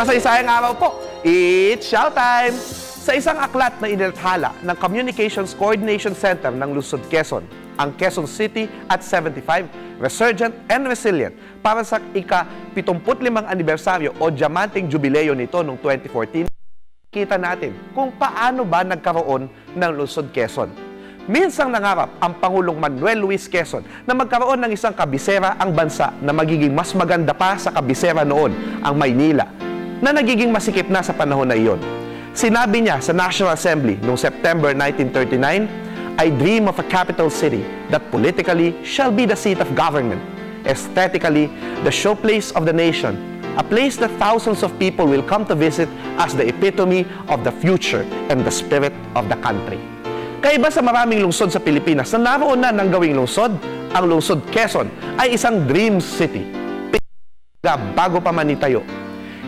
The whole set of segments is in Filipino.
Makasaysayang araw po, it's showtime! Sa isang aklat na inilathala ng Communications Coordination Center ng Luzon, Quezon, ang Quezon City at 75, Resurgent and Resilient para sa ika-75 anibersaryo o diamanteng jubileo nito noong 2014, kita natin kung paano ba nagkaroon ng Luzon, Quezon. Minsang nangarap ang Pangulong Manuel Luis Quezon na magkaroon ng isang kabisera ang bansa na magiging mas maganda pa sa kabisera noon, ang Maynila, na nagiging masikip na sa panahon na iyon. Sinabi niya sa National Assembly noong September 1939, I dream of a capital city that politically shall be the seat of government, aesthetically the showplace of the nation, a place that thousands of people will come to visit as the epitome of the future and the spirit of the country. Kaiba sa maraming lungsod sa Pilipinas na naroon na ng gawing lungsod, ang lungsod Quezon ay isang dream city. Bago pa man itayo.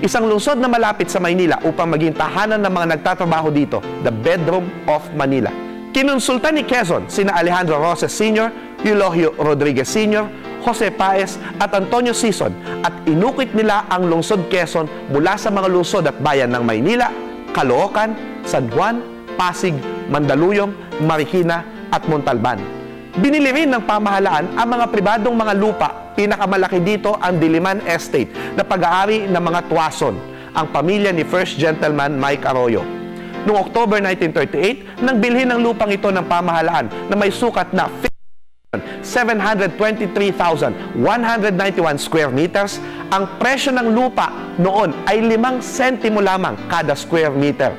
Isang lungsod na malapit sa Maynila upang maging tahanan ng mga nagtatrabaho dito, the bedroom of Manila. Kinonsulta ni Quezon sina Alejandro Roses Sr., Eulogio Rodriguez Sr., Jose Paez at Antonio Sison at inukit nila ang lungsod Quezon mula sa mga lungsod at bayan ng Maynila, Caloocan, San Juan, Pasig, Mandaluyong, Marikina at Montalban. Binili rin ng pamahalaan ang mga pribadong mga lupa. Pinakamalaki dito ang Diliman Estate na pag-aari ng mga Tuason, ang pamilya ni First Gentleman Mike Arroyo. Noong October 1938, nang bilhin ng lupang ito ng pamahalaan na may sukat na 723,191 square meters, ang presyo ng lupa noon ay 5 sentimo lamang kada square meter.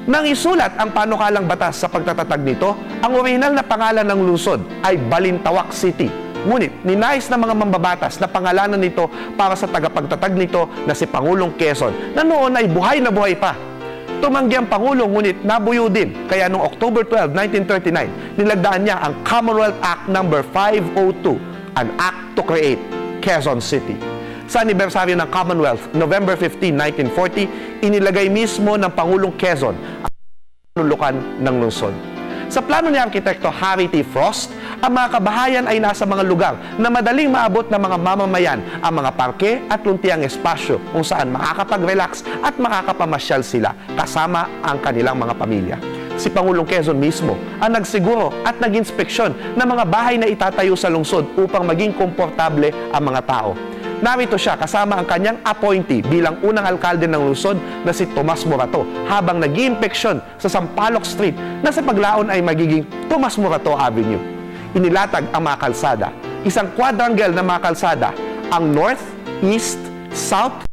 Nang isulat ang panukalang batas sa pagtatatag nito, ang orihinal na pangalan ng lungsod ay Balintawak City. Ngunit, ninais ng mga mambabatas na pangalanan nito para sa tagapagtatag nito na si Pangulong Quezon, na noon ay buhay na buhay pa. Tumanggi ang Pangulo, ngunit nabuyo din. Kaya noong October 12, 1939, nilagdaan niya ang Commonwealth Act No. 502, an act to create Quezon City. Sa anibersaryo ng Commonwealth, November 15, 1940, inilagay mismo ng Pangulong Quezon ang panunlukan ng lungsod. Sa plano ni Arkitekto Harry T. Frost, ang mga kabahayan ay nasa mga lugar na madaling maabot ng mga mamamayan, ang mga parke at luntiang espasyo kung saan makakapag-relax at makakapamasyal sila kasama ang kanilang mga pamilya. Si Pangulong Quezon mismo ang nagsiguro at nag-inspeksyon ng mga bahay na itatayo sa lungsod upang maging komportable ang mga tao. Narito siya kasama ang kanyang appointee bilang unang alkalde ng lungsod na si Tomas Morato habang nag-iimpeksyon sa Sampaloc Street na sa paglaon ay magiging Tomas Morato Avenue. Inilatag ang mga kalsada, isang quadrangle na mga kalsada, ang North, East, South,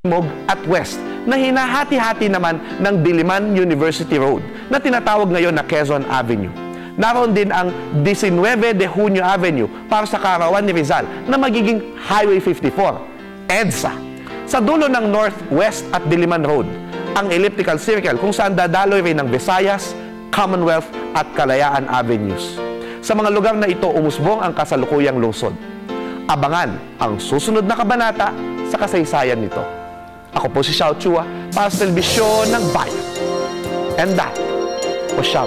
Timog at West na hinahati-hati naman ng Diliman University Road na tinatawag ngayon na Quezon Avenue. Naroon din ang 19 de Junio Avenue para sa Kaarawan ni Rizal na magiging Highway 54, EDSA. Sa dulo ng North, West at Diliman Road, ang elliptical circle kung saan dadaloy rin ng Visayas, Commonwealth at Kalayaan Avenues. Sa mga lugar na ito, umusbong ang kasalukuyang lungsod. Abangan ang susunod na kabanata sa kasaysayan nito. Ako po si Xiao Chua para sa Telebisyon ng Bayan. And that was Xiao.